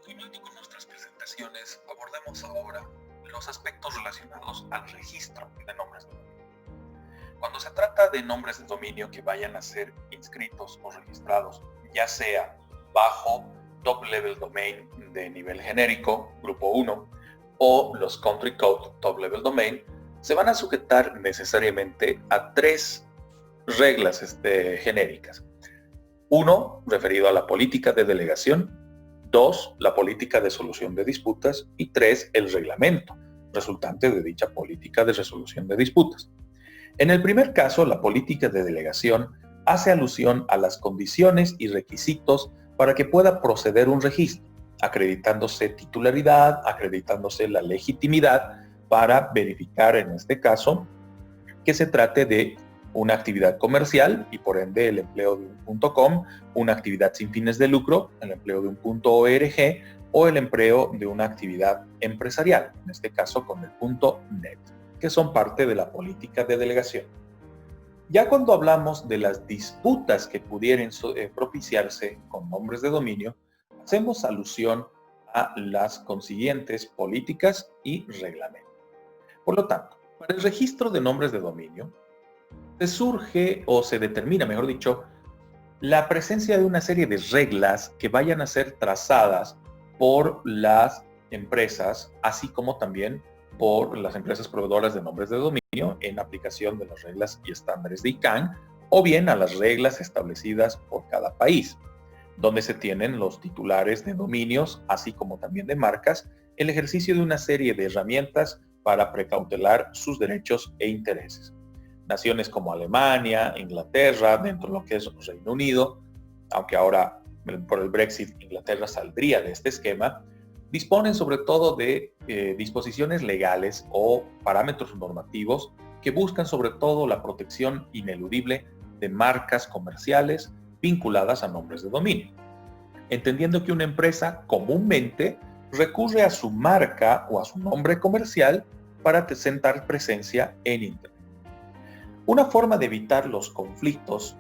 Continuando con nuestras presentaciones, abordemos ahora los aspectos relacionados al registro de nombres de dominio. Cuando se trata de nombres de dominio que vayan a ser inscritos o registrados, ya sea bajo Top Level Domain de nivel genérico, grupo 1, o los Country Code Top Level Domain, se van a sujetar necesariamente a tres reglas genéricas. Uno, referido a la política de delegación. 2, la política de solución de disputas. Y 3, el reglamento resultante de dicha política de resolución de disputas. En el primer caso, la política de delegación hace alusión a las condiciones y requisitos para que pueda proceder un registro, acreditándose titularidad, acreditándose la legitimidad para verificar en este caso que se trate de una actividad comercial y por ende el empleo de un .com, una actividad sin fines de lucro, el empleo de un .org o el empleo de una actividad empresarial, en este caso con el .net, que son parte de la política de delegación. Ya cuando hablamos de las disputas que pudieran propiciarse con nombres de dominio, hacemos alusión a las consiguientes políticas y reglamentos. Por lo tanto, para el registro de nombres de dominio, se surge o se determina, mejor dicho, la presencia de una serie de reglas que vayan a ser trazadas por las empresas, así como también por las empresas proveedoras de nombres de dominio en aplicación de las reglas y estándares de ICANN, o bien a las reglas establecidas por cada país, donde se tienen los titulares de dominios, así como también de marcas, el ejercicio de una serie de herramientas para precautelar sus derechos e intereses. Naciones como Alemania, Inglaterra, dentro de lo que es Reino Unido, aunque ahora por el Brexit Inglaterra saldría de este esquema, disponen sobre todo de disposiciones legales o parámetros normativos que buscan sobre todo la protección ineludible de marcas comerciales vinculadas a nombres de dominio, entendiendo que una empresa comúnmente recurre a su marca o a su nombre comercial para sentar presencia en Internet. Una forma de evitar los conflictos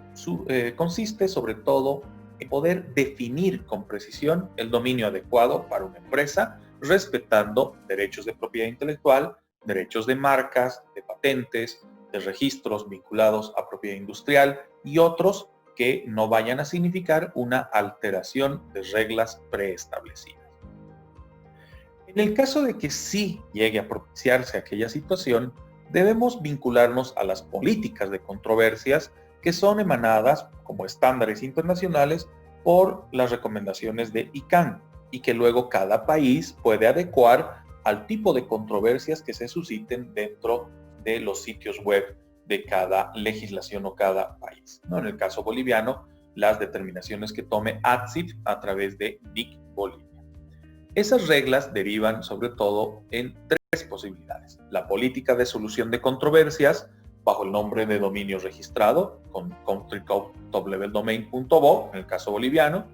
consiste sobre todo en poder definir con precisión el dominio adecuado para una empresa, respetando derechos de propiedad intelectual, derechos de marcas, de patentes, de registros vinculados a propiedad industrial y otros que no vayan a significar una alteración de reglas preestablecidas. En el caso de que sí llegue a propiciarse aquella situación, debemos vincularnos a las políticas de controversias que son emanadas como estándares internacionales por las recomendaciones de ICANN y que luego cada país puede adecuar al tipo de controversias que se susciten dentro de los sitios web de cada legislación o cada país. ¿No? En el caso boliviano, las determinaciones que tome ATSIF a través de NIC Bolivia. Esas reglas derivan sobre todo en tres posibilidades. La política de solución de controversias bajo el nombre de dominio registrado con country code topleveldomain.bo en el caso boliviano,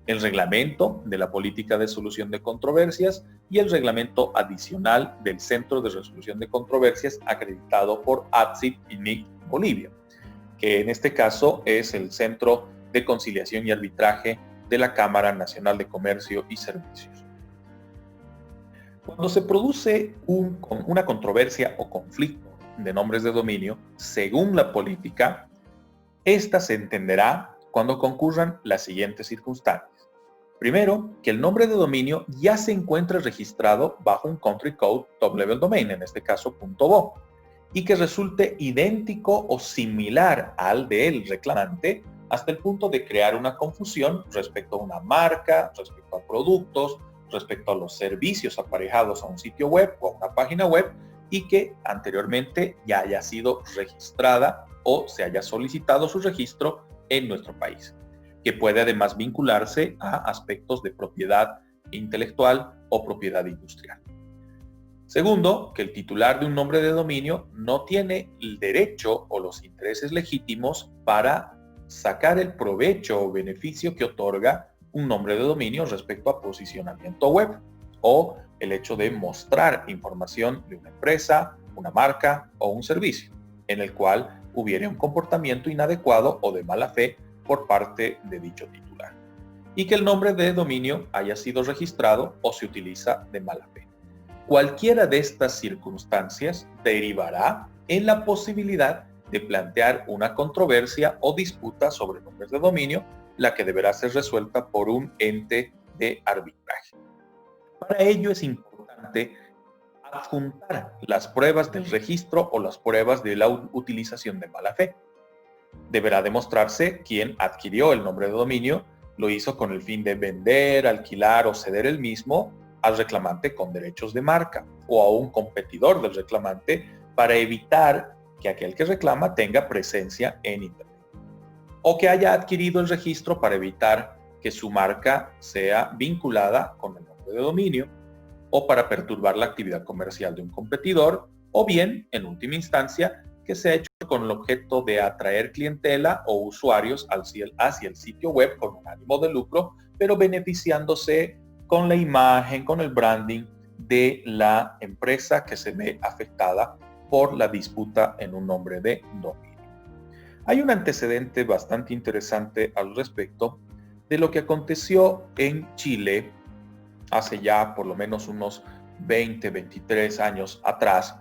el reglamento de la política de solución de controversias y el reglamento adicional del Centro de Resolución de Controversias acreditado por ATSIF y NIC Bolivia, que en este caso es el Centro de Conciliación y Arbitraje de la Cámara Nacional de Comercio y Servicios. Cuando se produce una controversia o conflicto de nombres de dominio, según la política, esta se entenderá cuando concurran las siguientes circunstancias. Primero, que el nombre de dominio ya se encuentre registrado bajo un country code top level domain, en este caso .bo, y que resulte idéntico o similar al del reclamante hasta el punto de crear una confusión respecto a una marca, respecto a productos, respecto a los servicios aparejados a un sitio web o a una página web y que anteriormente ya haya sido registrada o se haya solicitado su registro en nuestro país, que puede además vincularse a aspectos de propiedad intelectual o propiedad industrial. Segundo, que el titular de un nombre de dominio no tiene el derecho o los intereses legítimos para sacar el provecho o beneficio que otorga un nombre de dominio respecto a posicionamiento web o el hecho de mostrar información de una empresa, una marca o un servicio, en el cual hubiera un comportamiento inadecuado o de mala fe por parte de dicho titular. y que el nombre de dominio haya sido registrado o se utiliza de mala fe. Cualquiera de estas circunstancias derivará en la posibilidad de plantear una controversia o disputa sobre nombres de dominio, la que deberá ser resuelta por un ente de arbitraje. Para ello es importante adjuntar las pruebas del registro o las pruebas de la utilización de mala fe. Deberá demostrarse quién adquirió el nombre de dominio, lo hizo con el fin de vender, alquilar o ceder el mismo al reclamante con derechos de marca o a un competidor del reclamante para evitar que aquel que reclama tenga presencia en Internet. O que haya adquirido el registro para evitar que su marca sea vinculada con el nombre de dominio, o para perturbar la actividad comercial de un competidor, o bien, en última instancia, que se ha hecho con el objeto de atraer clientela o usuarios hacia el sitio web con un ánimo de lucro, pero beneficiándose con la imagen, con el branding de la empresa que se ve afectada por la disputa en un nombre de dominio. Hay un antecedente bastante interesante al respecto de lo que aconteció en Chile hace ya por lo menos unos 20, 23 años atrás,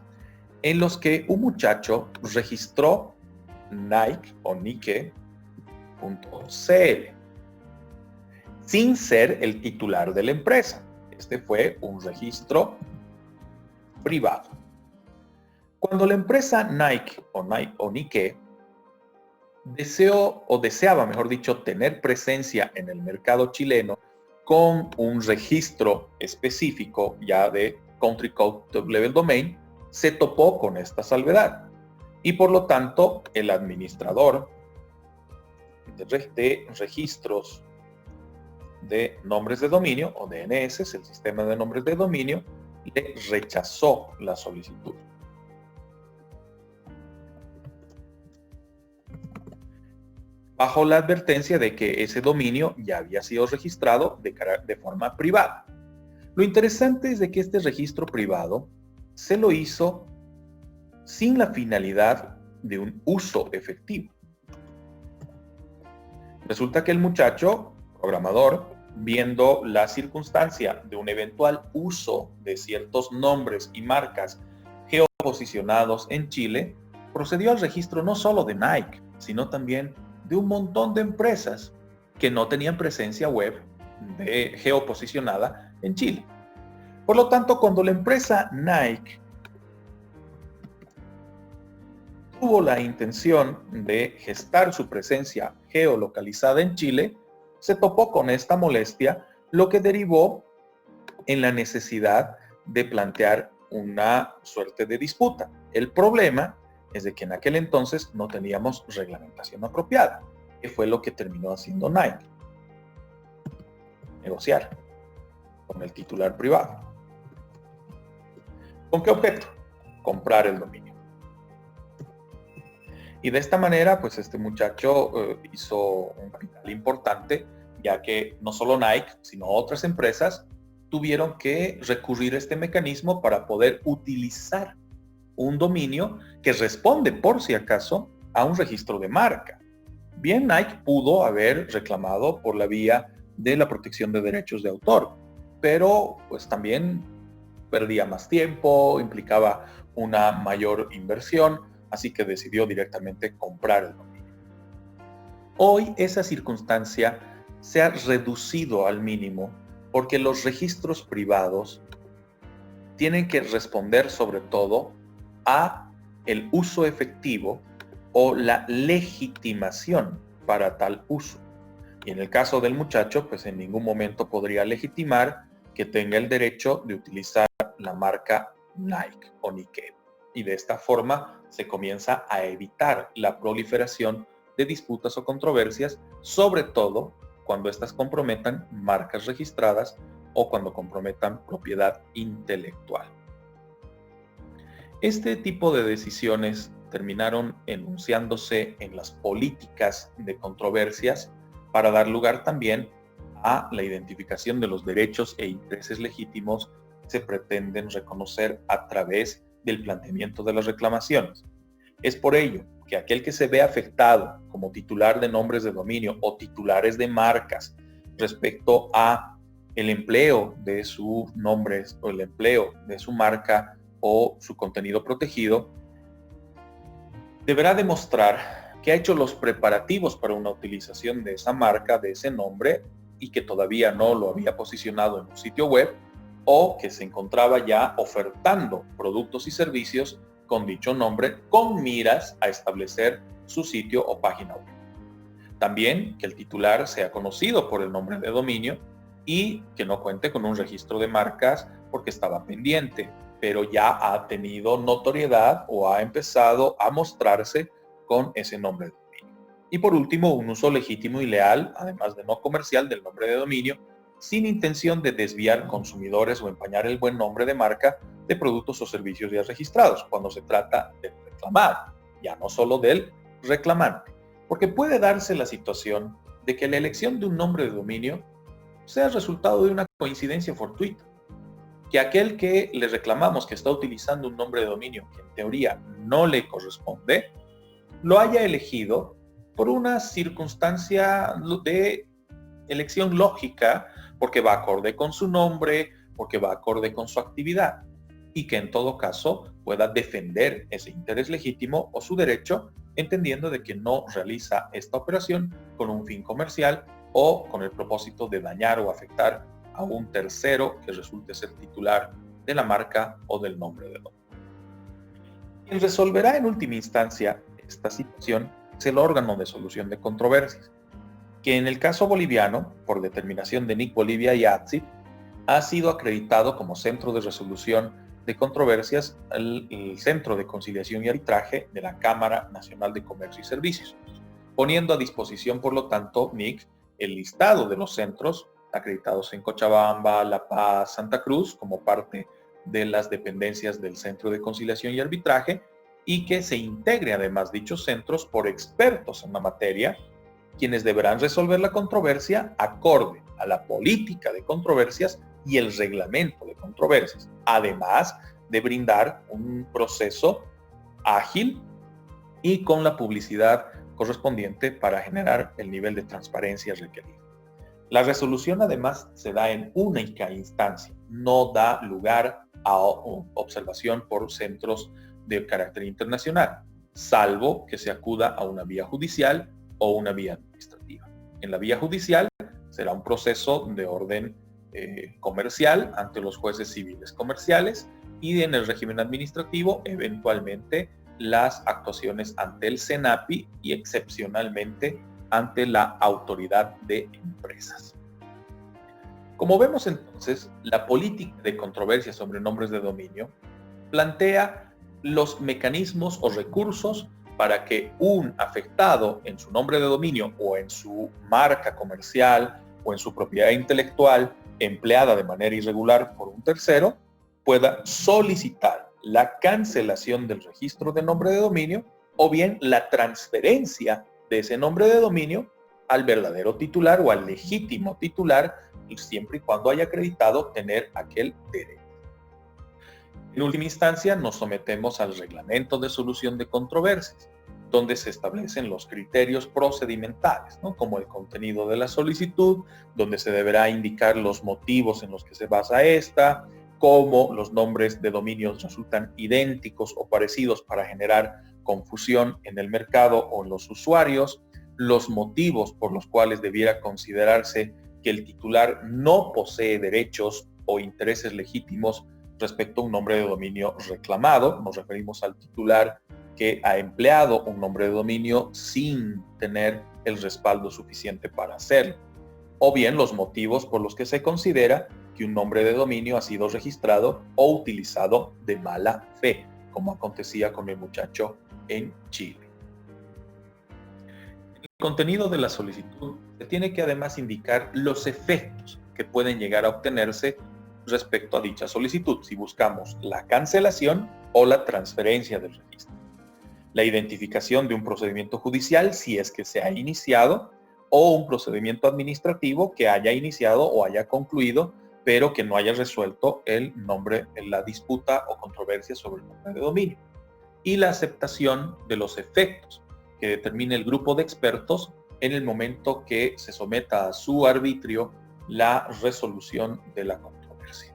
en los que un muchacho registró Nike o Nike.cl sin ser el titular de la empresa. Este fue un registro privado. Cuando la empresa Nike o Nike deseaba, mejor dicho, tener presencia en el mercado chileno con un registro específico ya de Country Code Level Domain, se topó con esta salvedad. Y por lo tanto, el administrador de registros de nombres de dominio, o DNS, el sistema de nombres de dominio, le rechazó la solicitud. Bajo la advertencia de que ese dominio ya había sido registrado de forma privada. Lo interesante es de que este registro privado se lo hizo sin la finalidad de un uso efectivo. Resulta que el muchacho, programador, viendo la circunstancia de un eventual uso de ciertos nombres y marcas geoposicionados en Chile, procedió al registro no solo de Nike, sino también de un montón de empresas que no tenían presencia web geoposicionada en Chile. Por lo tanto, cuando la empresa Nike tuvo la intención de gestar su presencia geolocalizada en Chile, se topó con esta molestia, lo que derivó en la necesidad de plantear una suerte de disputa. El problema es de que en aquel entonces no teníamos reglamentación apropiada, que fue lo que terminó haciendo Nike. Negociar con el titular privado. ¿Con qué objeto? Comprar el dominio. Y de esta manera, pues este muchacho hizo un capital importante, ya que no solo Nike, sino otras empresas tuvieron que recurrir a este mecanismo para poder utilizar un dominio que responde, por si acaso, a un registro de marca. Bien, Nike pudo haber reclamado por la vía de la protección de derechos de autor, pero pues también perdía más tiempo, implicaba una mayor inversión, así que decidió directamente comprar el dominio. Hoy esa circunstancia se ha reducido al mínimo porque los registros privados tienen que responder sobre todo a el uso efectivo o la legitimación para tal uso. Y en el caso del muchacho, pues en ningún momento podría legitimar que tenga el derecho de utilizar la marca Nike o Nike. Y de esta forma se comienza a evitar la proliferación de disputas o controversias, sobre todo cuando éstas comprometan marcas registradas o cuando comprometan propiedad intelectual. Este tipo de decisiones terminaron enunciándose en las políticas de controversias para dar lugar también a la identificación de los derechos e intereses legítimos que se pretenden reconocer a través del planteamiento de las reclamaciones. Es por ello que aquel que se ve afectado como titular de nombres de dominio o titulares de marcas respecto a el empleo de sus nombres o el empleo de su marca o su contenido protegido, deberá demostrar que ha hecho los preparativos para una utilización de esa marca, de ese nombre, y que todavía no lo había posicionado en un sitio web, o que se encontraba ya ofertando productos y servicios con dicho nombre con miras a establecer su sitio o página web. También que el titular sea conocido por el nombre de dominio y que no cuente con un registro de marcas porque estaba pendiente, pero ya ha tenido notoriedad o ha empezado a mostrarse con ese nombre de dominio. Y por último, un uso legítimo y leal, además de no comercial, del nombre de dominio, sin intención de desviar consumidores o empañar el buen nombre de marca de productos o servicios ya registrados, cuando se trata del reclamado, ya no solo del reclamante. Porque puede darse la situación de que la elección de un nombre de dominio sea resultado de una coincidencia fortuita, que aquel que le reclamamos que está utilizando un nombre de dominio que en teoría no le corresponde, lo haya elegido por una circunstancia de elección lógica, porque va acorde con su nombre, porque va acorde con su actividad, y que en todo caso pueda defender ese interés legítimo o su derecho, entendiendo de que no realiza esta operación con un fin comercial o con el propósito de dañar o afectar a un tercero que resulte ser titular de la marca o del nombre de dominio. Quien resolverá en última instancia esta situación es el órgano de solución de controversias, que en el caso boliviano, por determinación de NIC Bolivia y ATSI, ha sido acreditado como centro de resolución de controversias el Centro de Conciliación y Arbitraje de la Cámara Nacional de Comercio y Servicios, poniendo a disposición, por lo tanto, NIC, el listado de los centros acreditados en Cochabamba, La Paz, Santa Cruz, como parte de las dependencias del Centro de Conciliación y Arbitraje, y que se integre además dichos centros por expertos en la materia, quienes deberán resolver la controversia acorde a la política de controversias y el reglamento de controversias, además de brindar un proceso ágil y con la publicidad correspondiente para generar el nivel de transparencia requerido. La resolución además se da en única instancia, no da lugar a observación por centros de carácter internacional, salvo que se acuda a una vía judicial o una vía administrativa. En la vía judicial será un proceso de orden comercial ante los jueces civiles comerciales, y en el régimen administrativo eventualmente las actuaciones ante el SENAPI y excepcionalmente ante la autoridad de empresas. Como vemos entonces, la política de controversia sobre nombres de dominio plantea los mecanismos o recursos para que un afectado en su nombre de dominio o en su marca comercial o en su propiedad intelectual empleada de manera irregular por un tercero pueda solicitar la cancelación del registro de nombre de dominio o bien la transferencia de ese nombre de dominio al verdadero titular o al legítimo titular, siempre y cuando haya acreditado tener aquel derecho. En última instancia, nos sometemos al reglamento de solución de controversias, donde se establecen los criterios procedimentales, ¿no? Como el contenido de la solicitud, donde se deberá indicar los motivos en los que se basa esta, cómo los nombres de dominios resultan idénticos o parecidos para generar confusión en el mercado o en los usuarios, los motivos por los cuales debiera considerarse que el titular no posee derechos o intereses legítimos respecto a un nombre de dominio reclamado. Nos referimos al titular que ha empleado un nombre de dominio sin tener el respaldo suficiente para hacerlo, o bien los motivos por los que se considera que un nombre de dominio ha sido registrado o utilizado de mala fe, como acontecía con el muchacho en Chile. En el contenido de la solicitud se tiene que además indicar los efectos que pueden llegar a obtenerse respecto a dicha solicitud, si buscamos la cancelación o la transferencia del registro. La identificación de un procedimiento judicial, si es que se ha iniciado, o un procedimiento administrativo que haya iniciado o haya concluido, pero que no haya resuelto el nombre, la disputa o controversia sobre el nombre de dominio. Y la aceptación de los efectos que determine el grupo de expertos en el momento que se someta a su arbitrio la resolución de la controversia.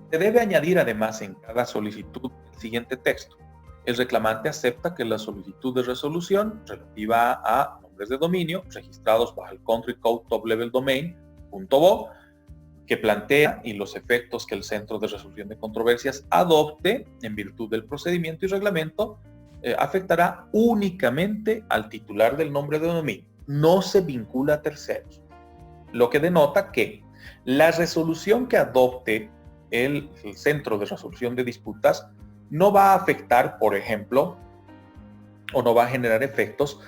Se debe añadir además en cada solicitud el siguiente texto. El reclamante acepta que la solicitud de resolución relativa a nombres de dominio registrados bajo el Country Code Top Level Domain .bo, que plantea y los efectos que el Centro de Resolución de Controversias adopte en virtud del procedimiento y reglamento, afectará únicamente al titular del nombre de dominio. No se vincula a terceros. Lo que denota que la resolución que adopte el Centro de Resolución de Disputas no va a afectar, por ejemplo, o no va a generar efectos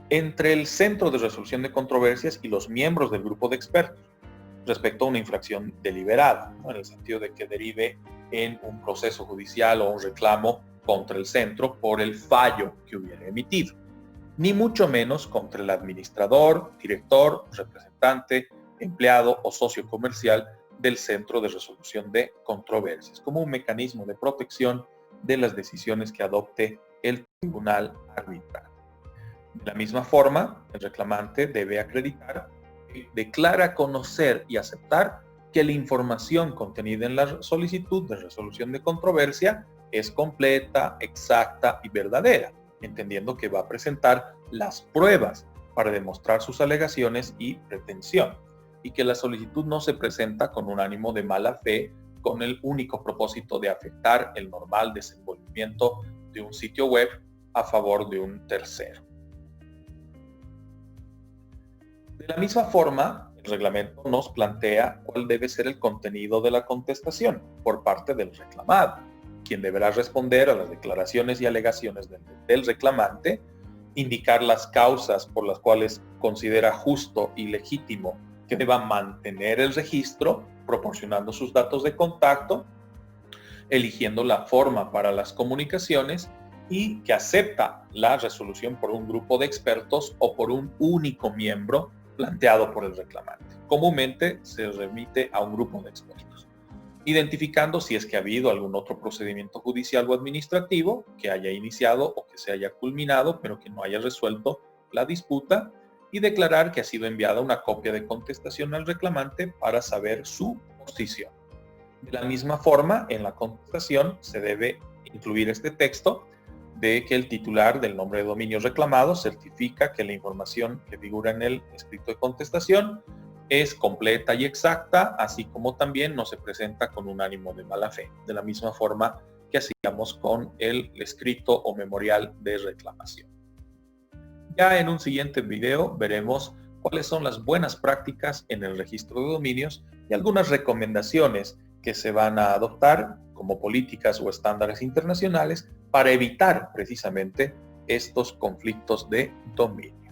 entre el Centro de Resolución de Controversias y los miembros del grupo de expertos respecto a una infracción deliberada, ¿no? En el sentido de que derive en un proceso judicial o un reclamo contra el centro por el fallo que hubiera emitido, ni mucho menos contra el administrador, director, representante, empleado o socio comercial del Centro de Resolución de Controversias, como un mecanismo de protección de las decisiones que adopte el tribunal arbitral. De la misma forma, el reclamante debe acreditar que declara conocer y aceptar que la información contenida en la solicitud de resolución de controversia es completa, exacta y verdadera, entendiendo que va a presentar las pruebas para demostrar sus alegaciones y pretensión, y que la solicitud no se presenta con un ánimo de mala fe, con el único propósito de afectar el normal desenvolvimiento de un sitio web a favor de un tercero. De la misma forma, el reglamento nos plantea cuál debe ser el contenido de la contestación por parte del reclamado, quien deberá responder a las declaraciones y alegaciones del reclamante, indicar las causas por las cuales considera justo y legítimo que deba mantener el registro, proporcionando sus datos de contacto, eligiendo la forma para las comunicaciones y que acepta la resolución por un grupo de expertos o por un único miembro planteado por el reclamante. Comúnmente se remite a un grupo de expertos, identificando si es que ha habido algún otro procedimiento judicial o administrativo que haya iniciado o que se haya culminado, pero que no haya resuelto la disputa, y declarar que ha sido enviada una copia de contestación al reclamante para saber su posición. De la misma forma, en la contestación se debe incluir este texto de que el titular del nombre de dominio reclamado certifica que la información que figura en el escrito de contestación es completa y exacta, así como también no se presenta con un ánimo de mala fe, de la misma forma que hacíamos con el escrito o memorial de reclamación. Ya en un siguiente video veremos cuáles son las buenas prácticas en el registro de dominios y algunas recomendaciones que se van a adoptar como políticas o estándares internacionales para evitar precisamente estos conflictos de dominio.